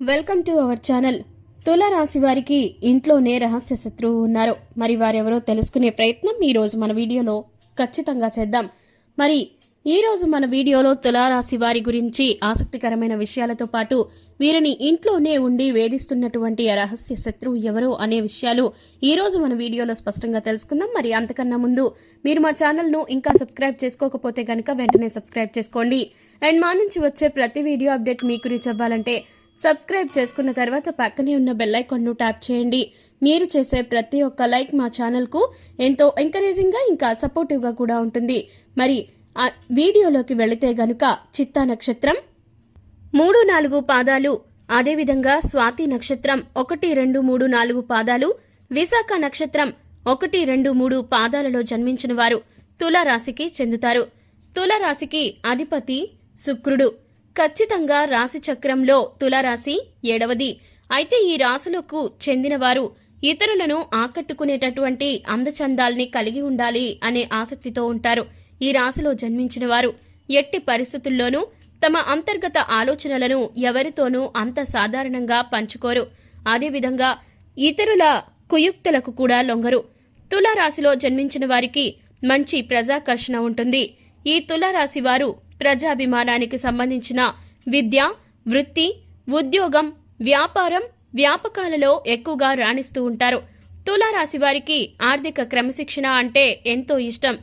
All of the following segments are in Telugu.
Welcome to our channel. తులారాశి వారికి ఇంట్లోనే రహస్య శత్రువు ఉన్నారు. మరి వారెవరో తెలుసుకునే ప్రయత్నం ఈ రోజు మన వీడియోలో ఖచ్చితంగా చేద్దాం. మరి ఈ రోజు మన వీడియోలో తులారాశి వారి గురించి ఆసక్తికరమైన విషయాలతో పాటు వీరిని ఇంట్లోనే ఉండి వేధిస్తున్నటువంటి రహస్య శత్రువు ఎవరు అనే విషయాలు ఈ రోజు మన వీడియోలో స్పష్టంగా తెలుసుకుందాం. మరి అంతకన్నా ముందు మీరు మా ఛానల్ ను ఇంకా సబ్స్క్రైబ్ చేసుకోకపోతే గనక వెంటనే సబ్స్క్రైబ్ చేసుకోండి. అండ్ మా నుంచి వచ్చే ప్రతి వీడియో అప్డేట్ మీకు రీచ్ అవ్వాలంటే సబ్స్క్రైబ్ చేసుకున్న తర్వాత పక్కనే ఉన్న బెల్ ఐకాన్ను ట్యాప్ చేయండి. మీరు చేసే ప్రతి ఒక్క లైక్ మా ఛానల్కు ఎంతో ఎంకరేజింగ్గా ఇంకా సపోర్టివ్గా కూడా ఉంటుంది. మరి ఆ వీడియోలోకి వెళితే గనుక చిత్తా నక్షత్రం 3-4 పాదాలు, అదేవిధంగా స్వాతి నక్షత్రం 1-2-3-4 పాదాలు, విశాఖ నక్షత్రం 1-2-3 పాదాలలో జన్మించిన వారు తులారాశికి చెందుతారు. తులారాశికి అధిపతి శుక్రుడు. ఖచ్చితంగా రాశి చక్రంలో తులారాశి 7వది. అయితే ఈ రాశులకు చెందినవారు ఇతరులను ఆకట్టుకునేటటువంటి అందచందాల్ని కలిగి ఉండాలి అనే ఆసక్తితో ఉంటారు. ఈ రాశిలో జన్మించిన వారు ఎట్టి పరిస్థితుల్లోనూ తమ అంతర్గత ఆలోచనలను ఎవరితోనూ అంత సాధారణంగా పంచుకోరు. అదేవిధంగా ఇతరుల కుయుక్తులకు కూడా లొంగరు. తులారాశిలో జన్మించిన వారికి మంచి ప్రజాకర్షణ ఉంటుంది. ఈ తులారాశి వారు ప్రజాభిమానానికి సంబంధించిన విద్య, వృత్తి, ఉద్యోగం, వ్యాపారం, వ్యాపకాలలో ఎక్కువగా రాణిస్తూ ఉంటారు. తులారాశి వారికి ఆర్థిక క్రమశిక్షణ అంటే ఎంతో ఇష్టం.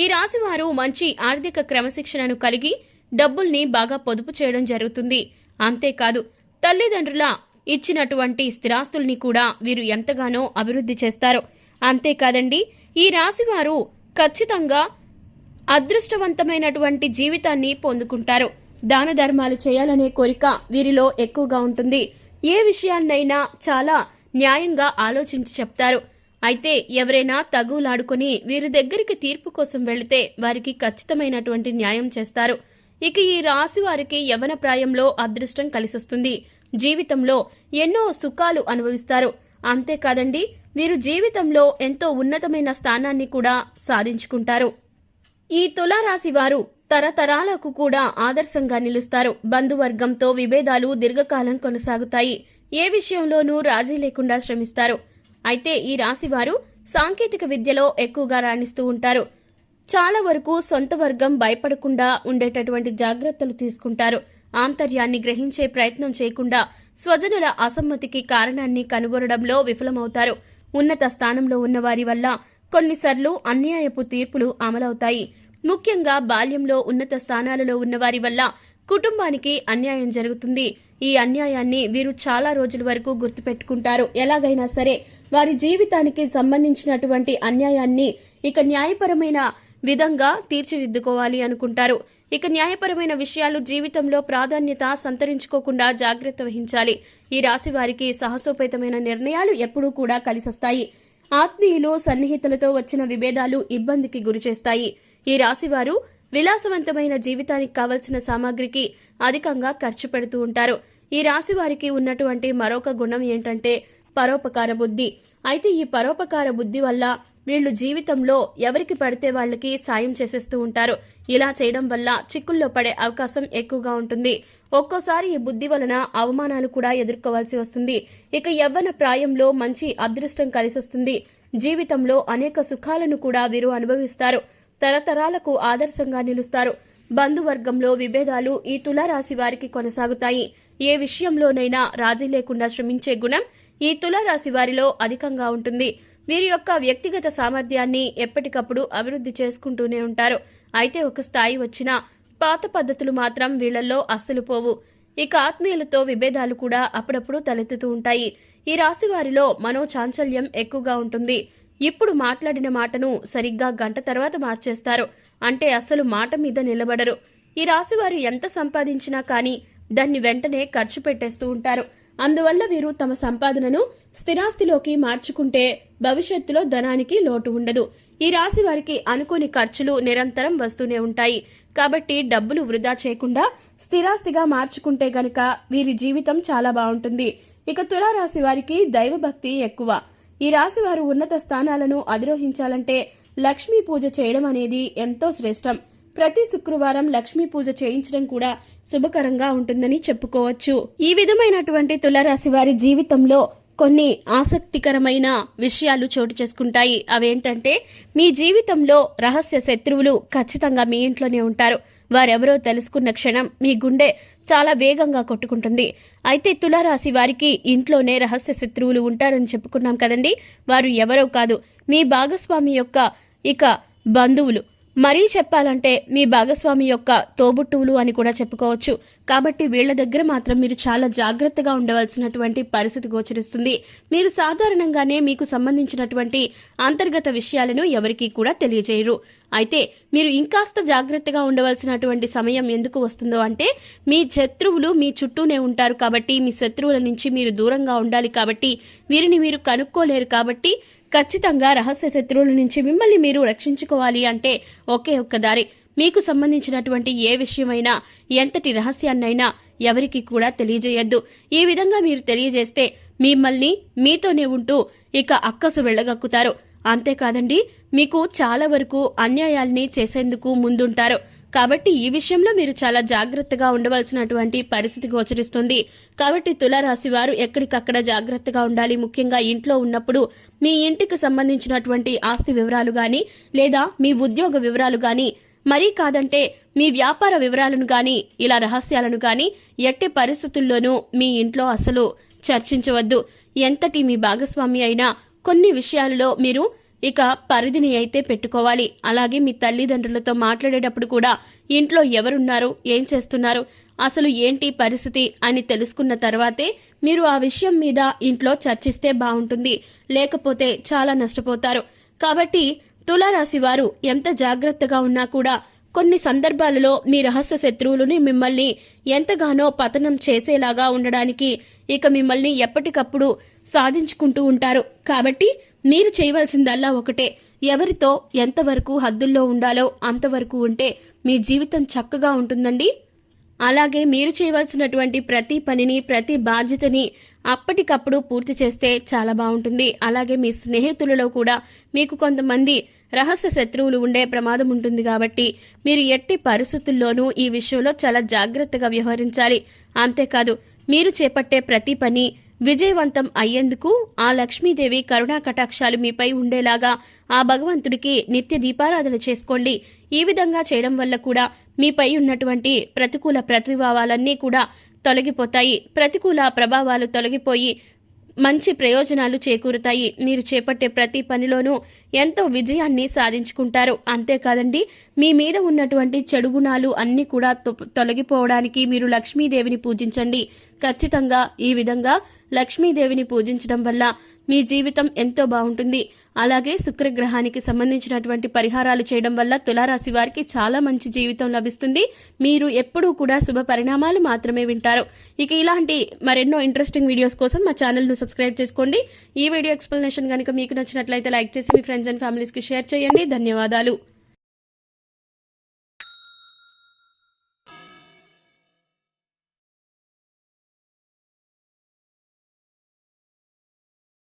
ఈ రాశి వారు మంచి ఆర్థిక క్రమశిక్షణను కలిగి డబ్బుల్ని బాగా పొదుపు చేయడం జరుగుతుంది. అంతేకాదు తల్లిదండ్రుల ఇచ్చినటువంటి స్థిరాస్తుల్ని కూడా వీరు ఎంతగానో అభివృద్ధి చేస్తారు. అంతేకాదండి, ఈ రాశి వారు ఖచ్చితంగా అదృష్టవంతమైనటువంటి జీవితాన్ని పొందుకుంటారు. దాన ధర్మాలు చేయాలనే కోరిక వీరిలో ఎక్కువగా ఉంటుంది. ఏ విషయాన్నైనా చాలా న్యాయంగా ఆలోచించి చెప్తారు. అయితే ఎవరైనా తగులాడుకుని వీరి దగ్గరికి తీర్పు కోసం వెళితే వారికి ఖచ్చితమైనటువంటి న్యాయం చేస్తారు. ఇక ఈ రాశి వారికి యవ్వన ప్రాయంలో అదృష్టం కలిసొస్తుంది. జీవితంలో ఎన్నో సుఖాలు అనుభవిస్తారు. అంతేకాదండి, వీరు జీవితంలో ఎంతో ఉన్నతమైన స్థానాన్ని కూడా సాధించుకుంటారు. ఈ తులారాశి వారు తరతరాలకు కూడా ఆదర్శంగా నిలుస్తారు. బంధువర్గంతో విభేదాలు దీర్ఘకాలం కొనసాగుతాయి. ఏ విషయంలోనూ రాజీ లేకుండా శ్రమిస్తారు. అయితే ఈ రాశి వారు సాంకేతిక విద్యలో ఎక్కువగా రాణిస్తూ ఉంటారు. చాలా వరకు సొంత వర్గం భయపడకుండా ఉండేటటువంటి జాగ్రత్తలు తీసుకుంటారు. ఆంతర్యాన్ని గ్రహించే ప్రయత్నం చేయకుండా స్వజనుల అసమ్మతికి కారణాన్ని కనుగొనడంలో విఫలమవుతారు. ఉన్నత స్థానంలో ఉన్న వారి వల్ల కొన్నిసార్లు అన్యాయపు తీర్పులు అమలవుతాయి. ముఖ్యంగా బాల్యంలో ఉన్నత స్థానాలలో ఉన్నవారి వల్ల కుటుంబానికి అన్యాయం జరుగుతుంది. ఈ అన్యాయాన్ని వీరు చాలా రోజుల వరకు గుర్తుపెట్టుకుంటారు. ఎలాగైనా సరే వారి జీవితానికి సంబంధించినటువంటి అన్యాయాన్ని ఇక న్యాయపరమైన విధంగా తీర్చిదిద్దుకోవాలి అనుకుంటారు. ఇక న్యాయపరమైన విషయాలు జీవితంలో ప్రాధాన్యత సంతరించుకోకుండా జాగ్రత్త వహించాలి. ఈ రాశి వారికి సాహసోపేతమైన నిర్ణయాలు ఎప్పుడూ కూడా కలిసొస్తాయి. ఆత్మీయులు, సన్నిహితులతో వచ్చిన విభేదాలు ఇబ్బందికి గురిచేస్తాయి. ఈ రాశివారు విలాసవంతమైన జీవితానికి కావలసిన సామాగ్రికి అధికంగా ఖర్చు పెడుతూ ఉంటారు. ఈ రాశి వారికి ఉన్నటువంటి మరొక గుణం ఏంటంటే పరోపకార బుద్ధి. అయితే ఈ పరోపకార బుద్ధి వల్ల వీళ్లు జీవితంలో ఎవరికి పడితే వాళ్ళకి సాయం చేసేస్తూ ఉంటారు. ఇలా చేయడం వల్ల చిక్కుల్లో పడే అవకాశం ఎక్కువగా ఉంటుంది. ఒక్కోసారి ఈ బుద్ధి వలన అవమానాలు కూడా ఎదుర్కోవాల్సి వస్తుంది. ఇక యవ్వన ప్రాయంలో మంచి అదృష్టం కలిసొస్తుంది. జీవితంలో అనేక సుఖాలను కూడా వీరు అనుభవిస్తారు. తరతరాలకు ఆదర్శంగా నిలుస్తారు. బంధువర్గంలో విభేదాలు ఈ తులారాశి వారికి కొనసాగుతాయి. ఏ విషయంలోనైనా రాజీ లేకుండా శ్రమించే గుణం ఈ తులారాశి వారిలో అధికంగా ఉంటుంది. వీరి యొక్క వ్యక్తిగత సామర్థ్యాన్ని ఎప్పటికప్పుడు అభివృద్ధి చేసుకుంటూనే ఉంటారు. అయితే ఒక స్థాయి వచ్చినా పాత పద్ధతులు మాత్రం వీళ్లలో అస్సలు పోవు. ఇక ఆత్మీయులతో విభేదాలు కూడా అప్పుడప్పుడు తలెత్తుతూ ఉంటాయి. ఈ రాశి వారిలో మనోచాంచల్యం ఎక్కువగా ఉంటుంది. ఇప్పుడు మాట్లాడిన మాటను సరిగ్గా గంట తర్వాత మార్చేస్తారు. అంటే అసలు మాట మీద నిలబడరు. ఈ రాశి వారు ఎంత సంపాదించినా కానీ దాన్ని వెంటనే ఖర్చు పెట్టేస్తూ ఉంటారు. అందువల్ల వీరు తమ సంపాదనను స్థిరాస్తిలోకి మార్చుకుంటే భవిష్యత్తులో ధనానికి లోటు ఉండదు. ఈ రాశి వారికి అనుకోని ఖర్చులు నిరంతరం వస్తూనే ఉంటాయి. కాబట్టి డబ్బులు వృధా చేయకుండా స్థిరాస్తిగా మార్చుకుంటే గనక వీరి జీవితం చాలా బాగుంటుంది. ఇక తులారాశి వారికి దైవభక్తి ఎక్కువ. ఈ రాశి వారు ఉన్నత స్థానాలను అధిరోహించాలంటే లక్ష్మీ పూజ చేయడం అనేది ఎంతో శ్రేష్టం. ప్రతి శుక్రవారం లక్ష్మీ పూజ చేయించడం కూడా శుభకరంగా ఉంటుందని చెప్పుకోవచ్చు. ఈ విధమైనటువంటి తులారాశి వారి జీవితంలో కొన్ని ఆసక్తికరమైన విషయాలు చోటు చేసుకుంటాయి. అవేంటంటే, మీ జీవితంలో రహస్య శత్రువులు ఖచ్చితంగా మీ ఇంట్లోనే ఉంటారు. వారెవరో తెలుసుకున్న క్షణం మీ గుండె చాలా వేగంగా కొట్టుకుంటుంది. అయితే తులారాశి వారికి ఇంట్లోనే రహస్య శత్రువులు ఉంటారని చెప్పుకున్నాం కదండి. వారు ఎవరో కాదు, మీ భాగస్వామి యొక్క బంధువులు. మరీ చెప్పాలంటే మీ భాగస్వామి యొక్క తోబుట్టువులు అని కూడా చెప్పుకోవచ్చు. కాబట్టి వీళ్ల దగ్గర మాత్రం మీరు చాలా జాగ్రత్తగా ఉండవలసినటువంటి పరిస్థితి గోచరిస్తుంది. మీరు సాధారణంగానే మీకు సంబంధించినటువంటి అంతర్గత విషయాలను ఎవరికీ కూడా తెలియజేయరు. అయితే మీరు ఇంకాస్త జాగ్రత్తగా ఉండవలసినటువంటి సమయం ఎందుకు వస్తుందో అంటే, మీ శత్రువులు మీ చుట్టూనే ఉంటారు కాబట్టి, మీ శత్రువుల నుంచి మీరు దూరంగా ఉండాలి కాబట్టి, వీరిని మీరు కనుక్కోలేరు కాబట్టి, ఖచ్చితంగా రహస్య శత్రువుల నుంచి మిమ్మల్ని మీరు రక్షించుకోవాలి అంటే ఒకే ఒక్క దారి. మీకు సంబంధించినటువంటి ఏ విషయమైనా, ఎంతటి రహస్యాన్నైనా ఎవరికి కూడా తెలియజేయొద్దు. ఈ విధంగా మీరు తెలియజేస్తే మిమ్మల్ని మీతోనే ఉంటూ ఇక అక్కసు వెళ్ళగక్కుతారు. అంతేకాదండి, మీకు చాలా వరకు అన్యాయాల్ని చేసేందుకు ముందుంటారు. కాబట్టి ఈ విషయంలో మీరు చాలా జాగ్రత్తగా ఉండవలసినటువంటి పరిస్థితి గోచరిస్తుంది. కాబట్టి తులారాశి వారు ఎక్కడికక్కడ జాగ్రత్తగా ఉండాలి. ముఖ్యంగా ఇంట్లో ఉన్నప్పుడు మీ ఇంటికి సంబంధించినటువంటి ఆస్తి వివరాలు గాని, లేదా మీ ఉద్యోగ వివరాలు గాని, మరీ కాదంటే మీ వ్యాపార వివరాలను గాని, ఇలా రహస్యాలను గాని ఎట్టి పరిస్థితుల్లోనూ మీ ఇంట్లో అసలు చర్చించవద్దు. ఎంతటి మీ భాగస్వామి అయినా కొన్ని విషయాలలో మీరు ఇక పరిధిని అయితే పెట్టుకోవాలి. అలాగే మీ తల్లిదండ్రులతో మాట్లాడేటప్పుడు కూడా ఇంట్లో ఎవరున్నారు, ఏం చేస్తున్నారు, అసలు ఏంటి పరిస్థితి అని తెలుసుకున్న తర్వాతే మీరు ఆ విషయం మీద ఇంట్లో చర్చిస్తే బాగుంటుంది. లేకపోతే చాలా నష్టపోతారు. కాబట్టి తులారాశి వారు ఎంత జాగ్రత్తగా ఉన్నా కూడా కొన్ని సందర్భాలలో మీ రహస్య శత్రువులని మిమ్మల్ని ఎంతగానో పతనం చేసేలాగా ఉండడానికి ఇక మిమ్మల్ని ఎప్పటికప్పుడు సాధించుకుంటూ ఉంటారు. కాబట్టి మీరు చేయవలసిందల్లా ఒకటే, ఎవరితో ఎంతవరకు హద్దుల్లో ఉండాలో అంతవరకు ఉంటే మీ జీవితం చక్కగా ఉంటుందండి. అలాగే మీరు చేయవలసినటువంటి ప్రతి పనిని, ప్రతి బాధ్యతని అప్పటికప్పుడు పూర్తి చేస్తే చాలా బాగుంటుంది. అలాగే మీ స్నేహితులలో కూడా మీకు కొంతమంది రహస్య శత్రువులు ఉండే ప్రమాదం ఉంటుంది. కాబట్టి మీరు ఎట్టి పరిస్థితుల్లోనూ ఈ విషయంలో చాలా జాగ్రత్తగా వ్యవహరించాలి. అంతేకాదు, మీరు చేపట్టే ప్రతి పని విజయవంతం అయ్యేందుకు ఆ లక్ష్మీదేవి కరుణా కటాక్షాలు మీపై ఉండేలాగా ఆ భగవంతుడికి నిత్య దీపారాధన చేసుకోండి. ఈ విధంగా చేయడం వల్ల కూడా మీపై ఉన్నటువంటి ప్రతికూల ప్రభావాలన్నీ కూడా తొలగిపోతాయి. ప్రతికూల ప్రభావాలు తొలగిపోయి మంచి ప్రయోజనాలు చేకూరుతాయి. మీరు చేపట్టే ప్రతి పనిలోనూ ఎంతో విజయాన్ని సాధించుకుంటారు. అంతేకాదండి, మీ మీద ఉన్నటువంటి చెడు గుణాలు అన్నీ కూడా తొలగిపోవడానికి మీరు లక్ష్మీదేవిని పూజించండి. ఖచ్చితంగా ఈ విధంగా లక్ష్మీదేవిని పూజించడం వల్ల మీ జీవితం ఎంతో బాగుంటుంది. అలాగే శుక్రగ్రహానికి సంబంధించినటువంటి పరిహారాలు చేయడం వల్ల తులారాశి వారికి చాలా మంచి జీవితం లభిస్తుంది. మీరు ఎప్పుడూ కూడా శుభ పరిణామాలు మాత్రమే వింటారు. ఇక ఇలాంటి మరెన్నో ఇంట్రెస్టింగ్ వీడియోస్ కోసం మా ఛానల్ను సబ్స్క్రైబ్ చేసుకోండి. ఈ వీడియో ఎక్స్ప్లెనేషన్ కనుక మీకు నచ్చినట్లయితే లైక్ చేసి మీ ఫ్రెండ్స్ అండ్ ఫ్యామిలీస్కి షేర్ చేయండి. ధన్యవాదాలు.